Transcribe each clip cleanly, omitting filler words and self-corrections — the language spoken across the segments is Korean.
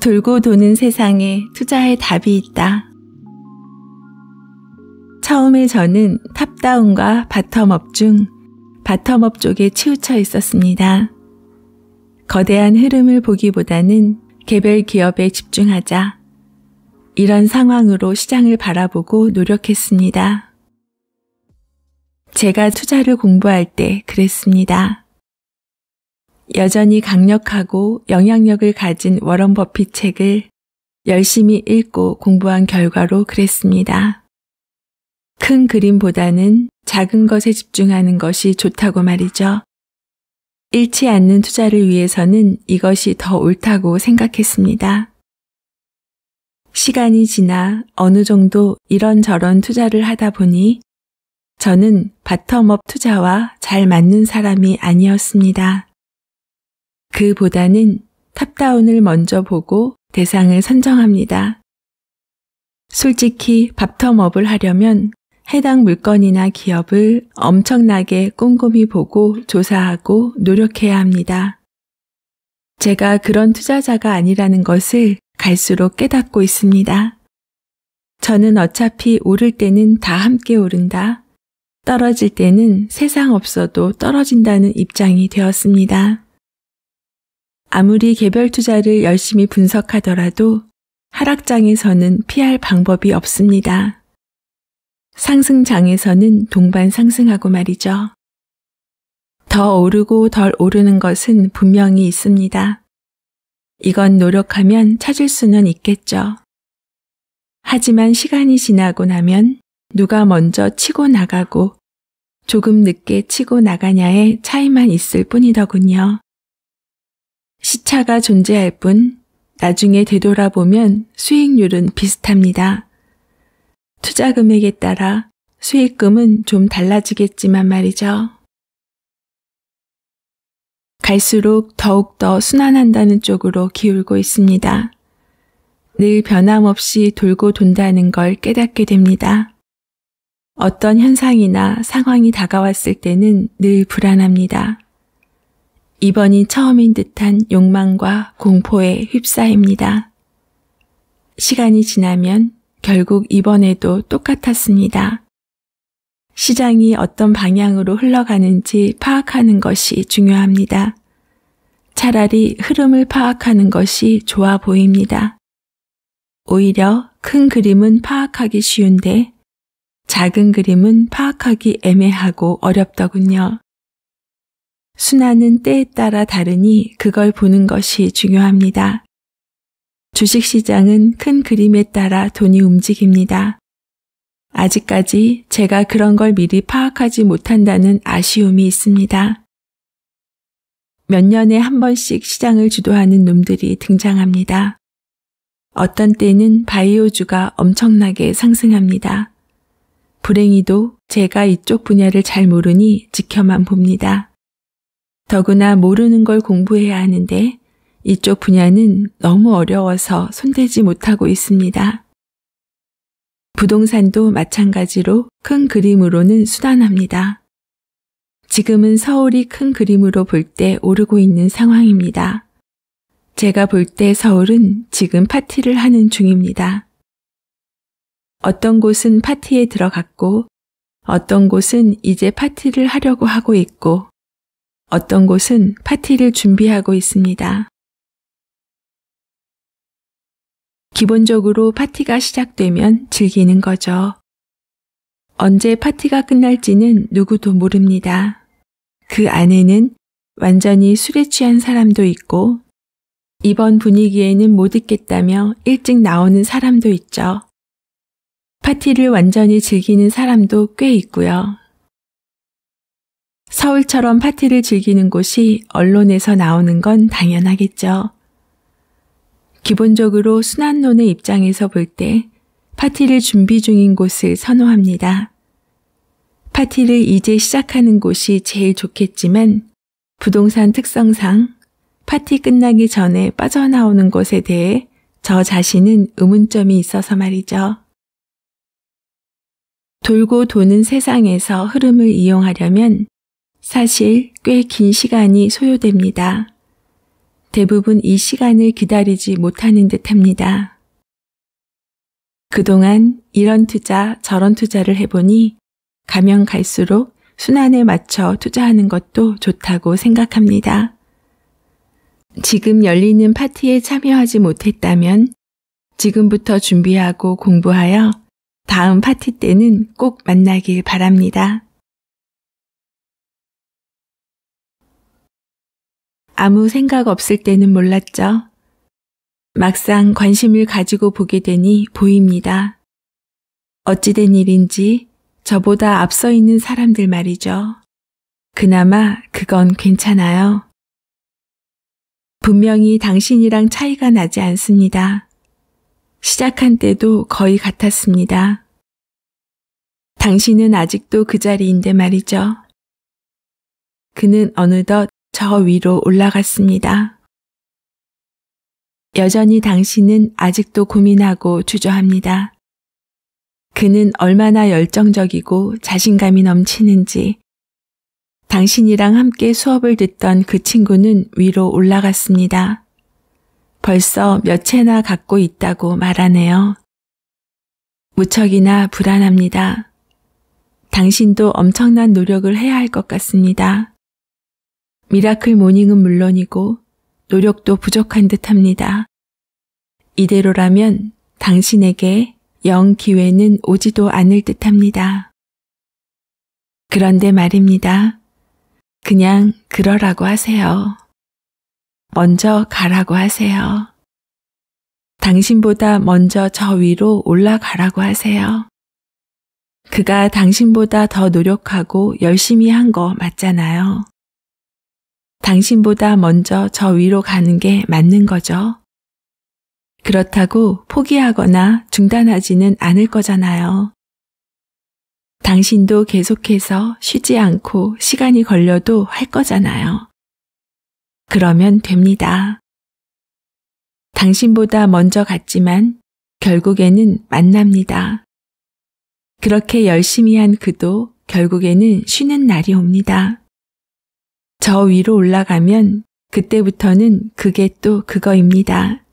돌고 도는 세상에 투자의 답이 있다. 처음에 저는 탑다운과 바텀업 중 바텀업 쪽에 치우쳐 있었습니다. 거대한 흐름을 보기보다는 개별 기업에 집중하자. 이런 상황으로 시장을 바라보고 노력했습니다. 제가 투자를 공부할 때 그랬습니다. 여전히 강력하고 영향력을 가진 워런 버핏 책을 열심히 읽고 공부한 결과로 그랬습니다. 큰 그림보다는 작은 것에 집중하는 것이 좋다고 말이죠. 잃지 않는 투자를 위해서는 이것이 더 옳다고 생각했습니다. 시간이 지나 어느 정도 이런저런 투자를 하다 보니 저는 바텀업 투자와 잘 맞는 사람이 아니었습니다. 그보다는 탑다운을 먼저 보고 대상을 선정합니다. 솔직히 바텀업을 하려면 해당 물건이나 기업을 엄청나게 꼼꼼히 보고 조사하고 노력해야 합니다. 제가 그런 투자자가 아니라는 것을 갈수록 깨닫고 있습니다. 저는 어차피 오를 때는 다 함께 오른다. 떨어질 때는 세상 없어도 떨어진다는 입장이 되었습니다. 아무리 개별 투자를 열심히 분석하더라도 하락장에서는 피할 방법이 없습니다. 상승장에서는 동반 상승하고 말이죠. 더 오르고 덜 오르는 것은 분명히 있습니다. 이건 노력하면 찾을 수는 있겠죠. 하지만 시간이 지나고 나면 누가 먼저 치고 나가고 조금 늦게 치고 나가냐의 차이만 있을 뿐이더군요. 시차가 존재할 뿐 나중에 되돌아보면 수익률은 비슷합니다. 투자 금액에 따라 수익금은 좀 달라지겠지만 말이죠. 갈수록 더욱더 순환한다는 쪽으로 기울고 있습니다. 늘 변함없이 돌고 돈다는 걸 깨닫게 됩니다. 어떤 현상이나 상황이 다가왔을 때는 늘 불안합니다. 이번이 처음인 듯한 욕망과 공포에 휩싸입니다. 시간이 지나면 결국 이번에도 똑같았습니다. 시장이 어떤 방향으로 흘러가는지 파악하는 것이 중요합니다. 차라리 흐름을 파악하는 것이 좋아 보입니다. 오히려 큰 그림은 파악하기 쉬운데 작은 그림은 파악하기 애매하고 어렵더군요. 순환은 때에 따라 다르니 그걸 보는 것이 중요합니다. 주식시장은 큰 그림에 따라 돈이 움직입니다. 아직까지 제가 그런 걸 미리 파악하지 못한다는 아쉬움이 있습니다. 몇 년에 한 번씩 시장을 주도하는 놈들이 등장합니다. 어떤 때는 바이오주가 엄청나게 상승합니다. 불행히도 제가 이쪽 분야를 잘 모르니 지켜만 봅니다. 더구나 모르는 걸 공부해야 하는데 이쪽 분야는 너무 어려워서 손대지 못하고 있습니다. 부동산도 마찬가지로 큰 그림으로는 순환합니다. 지금은 서울이 큰 그림으로 볼 때 오르고 있는 상황입니다. 제가 볼 때 서울은 지금 파티를 하는 중입니다. 어떤 곳은 파티에 들어갔고 어떤 곳은 이제 파티를 하려고 하고 있고 어떤 곳은 파티를 준비하고 있습니다. 기본적으로 파티가 시작되면 즐기는 거죠. 언제 파티가 끝날지는 누구도 모릅니다. 그 안에는 완전히 술에 취한 사람도 있고 이번 분위기에는 못 있겠다며 일찍 나오는 사람도 있죠. 파티를 완전히 즐기는 사람도 꽤 있고요. 서울처럼 파티를 즐기는 곳이 언론에서 나오는 건 당연하겠죠. 기본적으로 순환론의 입장에서 볼 때 파티를 준비 중인 곳을 선호합니다. 파티를 이제 시작하는 곳이 제일 좋겠지만 부동산 특성상 파티 끝나기 전에 빠져나오는 것에 대해 저 자신은 의문점이 있어서 말이죠. 돌고 도는 세상에서 흐름을 이용하려면 사실 꽤 긴 시간이 소요됩니다. 대부분 이 시간을 기다리지 못하는 듯합니다. 그동안 이런 투자 저런 투자를 해보니 가면 갈수록 순환에 맞춰 투자하는 것도 좋다고 생각합니다. 지금 열리는 파티에 참여하지 못했다면 지금부터 준비하고 공부하여 다음 파티 때는 꼭 만나길 바랍니다. 아무 생각 없을 때는 몰랐죠. 막상 관심을 가지고 보게 되니 보입니다. 어찌된 일인지 저보다 앞서 있는 사람들 말이죠. 그나마 그건 괜찮아요. 분명히 당신이랑 차이가 나지 않습니다. 시작한 때도 거의 같았습니다. 당신은 아직도 그 자리인데 말이죠. 그는 어느덧 저 위로 올라갔습니다. 여전히 당신은 아직도 고민하고 주저합니다. 그는 얼마나 열정적이고 자신감이 넘치는지. 당신이랑 함께 수업을 듣던 그 친구는 위로 올라갔습니다. 벌써 몇 채나 갖고 있다고 말하네요. 무척이나 불안합니다. 당신도 엄청난 노력을 해야 할 것 같습니다. 미라클 모닝은 물론이고 노력도 부족한 듯합니다. 이대로라면 당신에게 영 기회는 오지도 않을 듯합니다. 그런데 말입니다. 그냥 그러라고 하세요. 먼저 가라고 하세요. 당신보다 먼저 저 위로 올라가라고 하세요. 그가 당신보다 더 노력하고 열심히 한 거 맞잖아요. 당신보다 먼저 저 위로 가는 게 맞는 거죠. 그렇다고 포기하거나 중단하지는 않을 거잖아요. 당신도 계속해서 쉬지 않고 시간이 걸려도 할 거잖아요. 그러면 됩니다. 당신보다 먼저 갔지만 결국에는 만납니다. 그렇게 열심히 한 그도 결국에는 쉬는 날이 옵니다. 저 위로 올라가면 그때부터는 그게 또 그거입니다.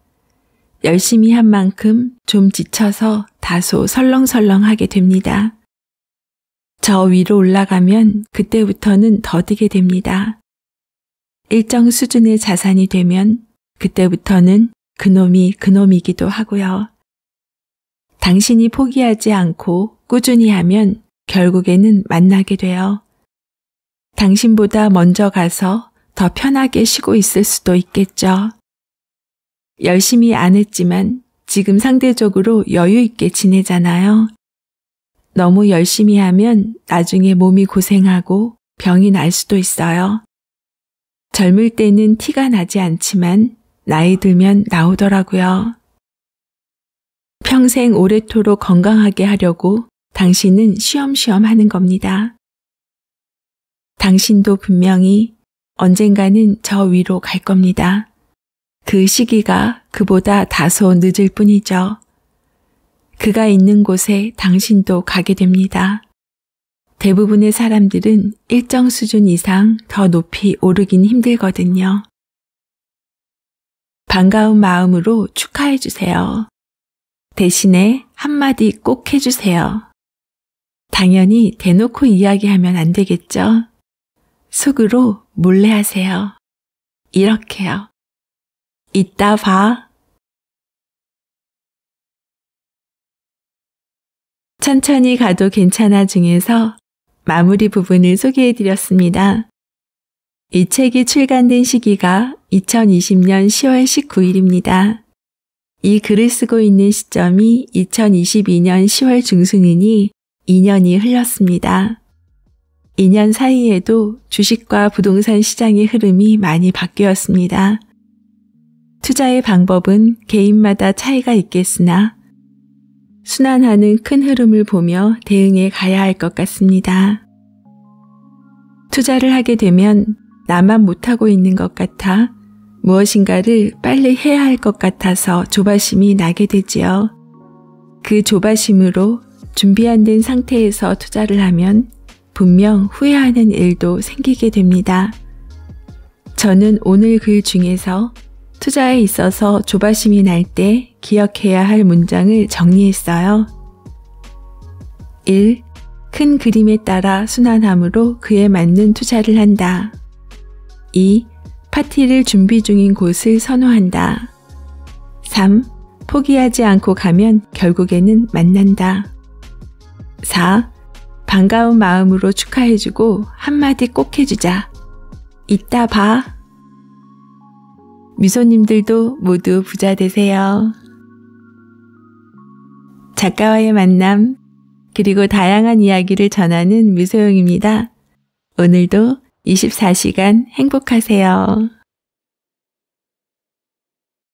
열심히 한 만큼 좀 지쳐서 다소 설렁설렁하게 됩니다. 저 위로 올라가면 그때부터는 더디게 됩니다. 일정 수준의 자산이 되면 그때부터는 그놈이 그놈이기도 하고요. 당신이 포기하지 않고 꾸준히 하면 결국에는 만나게 돼요. 당신보다 먼저 가서 더 편하게 쉬고 있을 수도 있겠죠. 열심히 안 했지만 지금 상대적으로 여유 있게 지내잖아요. 너무 열심히 하면 나중에 몸이 고생하고 병이 날 수도 있어요. 젊을 때는 티가 나지 않지만 나이 들면 나오더라고요. 평생 오래도록 건강하게 하려고 당신은 쉬엄쉬엄 하는 겁니다. 당신도 분명히 언젠가는 저 위로 갈 겁니다. 그 시기가 그보다 다소 늦을 뿐이죠. 그가 있는 곳에 당신도 가게 됩니다. 대부분의 사람들은 일정 수준 이상 더 높이 오르긴 힘들거든요. 반가운 마음으로 축하해 주세요. 대신에 한마디 꼭 해주세요. 당연히 대놓고 이야기하면 안 되겠죠? 속으로 몰래 하세요. 이렇게요. 이따 봐. 천천히 가도 괜찮아 중에서 마무리 부분을 소개해드렸습니다. 이 책이 출간된 시기가 2020년 10월 19일입니다. 이 글을 쓰고 있는 시점이 2022년 10월 중순이니 2년이 흘렀습니다. 2년 사이에도 주식과 부동산 시장의 흐름이 많이 바뀌었습니다. 투자의 방법은 개인마다 차이가 있겠으나 순환하는 큰 흐름을 보며 대응해 가야 할 것 같습니다. 투자를 하게 되면 나만 못하고 있는 것 같아 무엇인가를 빨리 해야 할 것 같아서 조바심이 나게 되지요. 그 조바심으로 준비 안 된 상태에서 투자를 하면 분명 후회하는 일도 생기게 됩니다. 저는 오늘 글 중에서 투자에 있어서 조바심이 날 때 기억해야 할 문장을 정리했어요. 1. 큰 그림에 따라 순환함으로 그에 맞는 투자를 한다. 2. 파티를 준비 중인 곳을 선호한다. 3. 포기하지 않고 가면 결국에는 만난다. 4. 반가운 마음으로 축하해주고 한마디 꼭 해주자. 이따 봐. 미소님들도 모두 부자 되세요. 작가와의 만남, 그리고 다양한 이야기를 전하는 뮤소용입니다. 오늘도 24시간 행복하세요.